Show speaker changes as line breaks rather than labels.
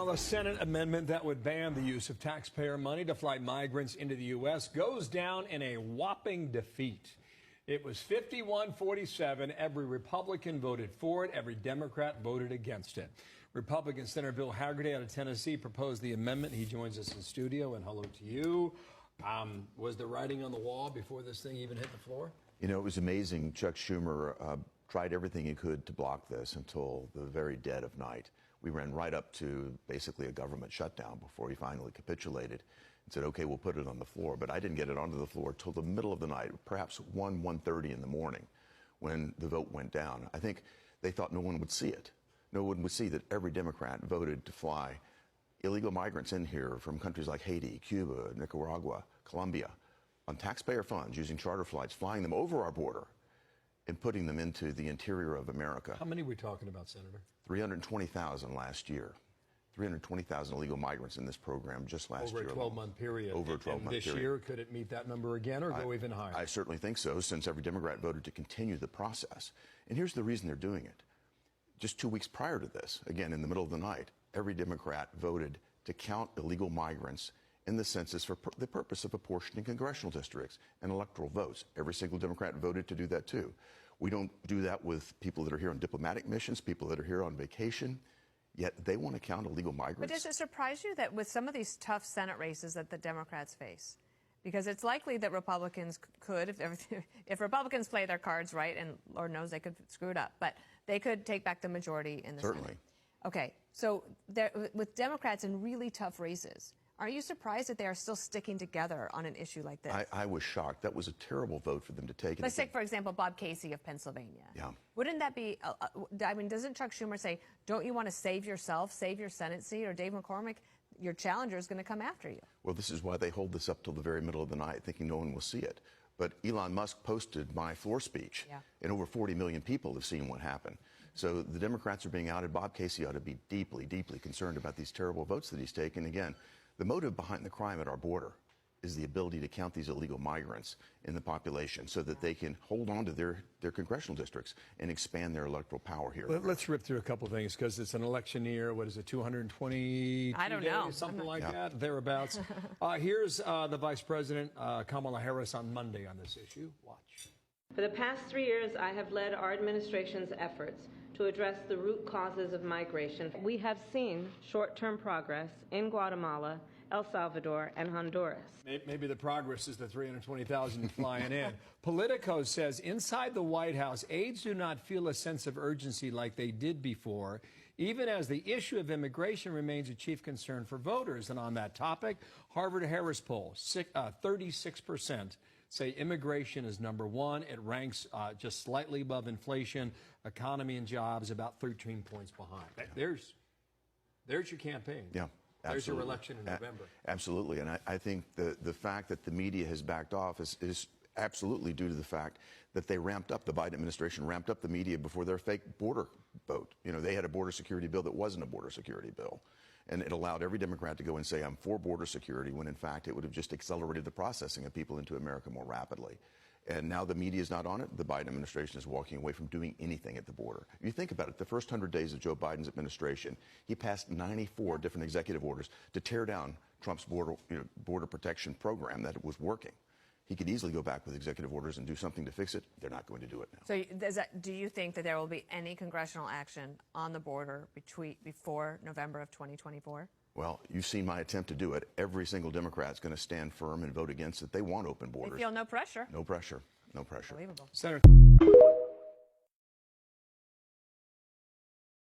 Well, a Senate amendment that would ban the use of taxpayer money to fly migrants into the U.S. goes down in a whopping defeat. It was 51-47. Every Republican voted for it. Every Democrat voted against it. Republican Senator Bill Hagerty out of Tennessee proposed the amendment. He joins us in studio, and hello to you. Was the writing on the wall before this thing even hit the floor?
You know, it was amazing. Chuck Schumer tried everything he could to block this until the very dead of night. We ran right up to basically a government shutdown before he finally capitulated and said, okay, we'll put it on the floor. But I didn't get it onto the floor till the middle of the night, perhaps 1:30 in the morning when the vote went down. I think they thought no one would see it. No one would see that every Democrat voted to fly illegal migrants in here from countries like Haiti, Cuba, Nicaragua, Colombia, on taxpayer funds, using charter flights, flying them over our border and putting them into the interior of America.
How many are we talking about, Senator?
320,000 last year. 320,000 illegal migrants in this program just last year.
Over a 12-month period.
Over a 12-month period.
This year, could it meet that number again or go even higher?
I certainly think so, since every Democrat voted to continue the process. And here's the reason they're doing it. Just 2 weeks prior to this, again, in the middle of the night, every Democrat voted to count illegal migrants in the census for the purpose of apportioning congressional districts and electoral votes. Every single Democrat voted to do that, too. We don't do that with people that are here on diplomatic missions, people that are here on vacation, yet they want to count illegal migrants.
But does it surprise you that with some of these tough Senate races that the Democrats face, because it's likely that Republicans could, if Republicans play their cards right, and Lord knows they could screw it up, but they could take back the majority in the
Certainly.
Senate. Okay, so with Democrats in really tough races, are you surprised that they are still sticking together on an issue like this?
I was shocked. That was a terrible vote for them to take.
Let's take, for example, Bob Casey of Pennsylvania.
Yeah.
Wouldn't that be, I mean, doesn't Chuck Schumer say, don't you want to save yourself, save your Senate seat? Or Dave McCormick, your challenger is going to come after you.
Well, this is why they hold this up till the very middle of the night, thinking no one will see it. But Elon Musk posted my floor speech, and over 40 million people have seen what happened. So the Democrats are being outed. Bob Casey ought to be deeply, deeply concerned about these terrible votes that he's taken. Again, the motive behind the crime at our border is the ability to count these illegal migrants in the population so that they can hold on to their congressional districts and expand their electoral power here.
Let's rip through a couple things, because it's an election year. What is it, 220
I don't know.
something like that, thereabouts. Here's the Vice President, Kamala Harris, on Monday on this issue. Watch.
For the past 3 years, I have led our administration's efforts to address the root causes of migration. We have seen short-term progress in Guatemala, El Salvador, and Honduras.
Maybe the progress is the 320,000 flying in. Politico says inside the White House, aides do not feel a sense of urgency like they did before, even as the issue of immigration remains a chief concern for voters. And on that topic, Harvard-Harris poll, 36% say immigration is number one. It ranks just slightly above inflation, economy and jobs, about 13 points behind. There's your campaign.
Yeah.
There's your
Absolutely.
election in November.
Absolutely. And I think the fact that the media has backed off is absolutely due to the fact that they ramped up, the Biden administration ramped up the media before their fake border vote. You know, they had a border security bill that wasn't a border security bill. And it allowed every Democrat to go and say, I'm for border security, when in fact it would have just accelerated the processing of people into America more rapidly. And now the media is not on it. The Biden administration is walking away from doing anything at the border. If you think about it, the first 100 days of Joe Biden's administration, he passed 94 different executive orders to tear down Trump's border protection program that was working. He could easily go back with executive orders and do something to fix it. They're not going to do it now.
So do you think that there will be any congressional action on the border before November of 2024?
Well, you've seen my attempt to do it. Every single Democrat is going to stand firm and vote against it. They want open borders.
They feel no pressure.
No pressure. No pressure.
Unbelievable.
Senator.